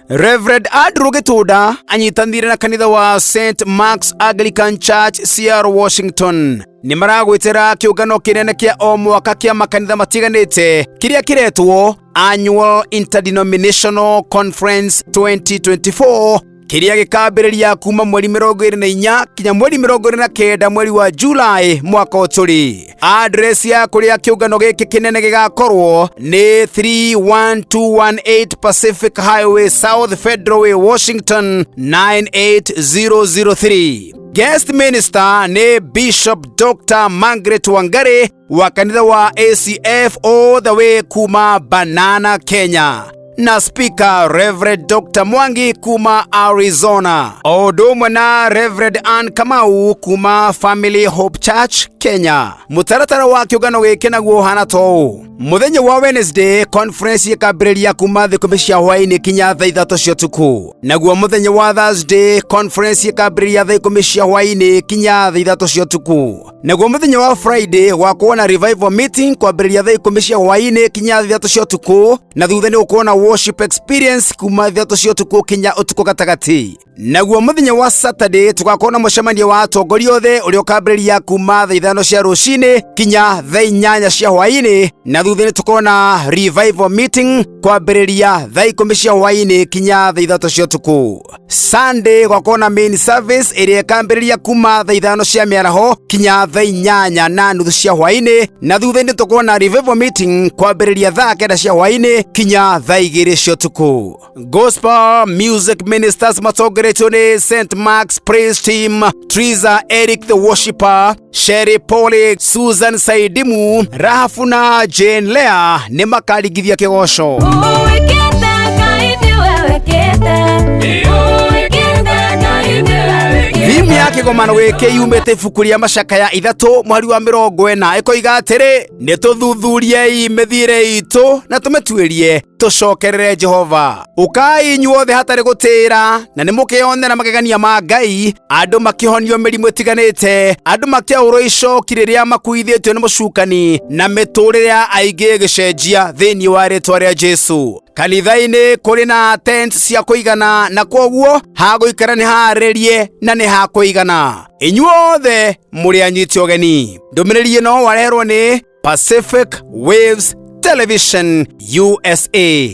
Reverend Andrew Gituda anyitanire na kanitha wa St.Marks Anglican Church Seattle, Washington ni maragwitira kiungano kinene kia o mwaka kia makanitha matiganite kiria kiretwo Annual Interdenominational Conference 2024 kiria gikambiriria kuma mweri 24 kinya mweri 29 mweri wa July mwaka uturi. Address ya kuria kiungano giki kinene gigakorwo ni 31218 Pacific Highway South Federal Washington 98003. Guest minister ni Bishop Dr. Maragaret wa kanitha wa ACF all the way kuma Banana, Kenya. Na speaker Reverend Dr. Mwangi kuma Arizona. Odumwe na Reverend Ann Kamau kuma Family Hope Church, Kenya. Mutaratara wa kiungano giki naguo hana to. Muthenya wa Wednesday conference yakambiriria kuma thikumi cia hwaini kinya thaa 3 cia tuku. Naguo muthenya wa Thursday conference yakambiriria thaa 10 cia hwaini kinya thaa 3 cia tuku. Naguo muthenya wa Friday wakorwo na revival meeting kwambiriria thaa 10 cia hwaini kinya thaa 3 cia tuku. Na thutha ni ukorwo na worship experience kuma thaa 3 cia tuku kinya utuku gatagati. Naguo muthenya wa Saturday tugakorwo na mucemanio wa atongoria othe uria ukambiriria kuma thaa 5 cia rucini kinya thaa 8 cia hwaini. Na thutha ni tukorwo na revival meeting kwambiriria thaa 10 cia hwaini kinya thaa 3 cia tuku. Sunday gwakorwo na main service iria ikambiriria kuma thaa 5 cia miaraho kinya thaa 8 na nuthu cia hwaini. Na thutha ni tukorwo na revival meeting kwambiriria thaa 9 cia hwaini kinya thaa 2 cia tuku. Gospel music ministers matogeretwo ni St.Marks praise team, Triza Eric the worshipper, Sherry Polly, Susan Saidimu, Rahafu na Jane Lea ni makarigithia kigosho. Thimi ya kigomano giki yumite ibuku ria macakaya 3 mweri wa 40 ikoiga atiri ni tuthuthurie mithire itu na tumetuirie tucokerere Jehova. Ukai inyuothe hatari gutira na ni mukionera magegania ma Ngai, andu makihonio mirimu itiganite, andu makiauro icoki riria makuithitio ni mucukani na miturire aingi gicenjia thiini wa ritwa ria Jesu. Kanitha-ini kuri na tent cia kuigana na koguo haguikara ni haririe na ni hakuigana. Inyuothe muri anyiti ogeni. Ndumiriri ino warerwo ni Pacific Waves Television USA.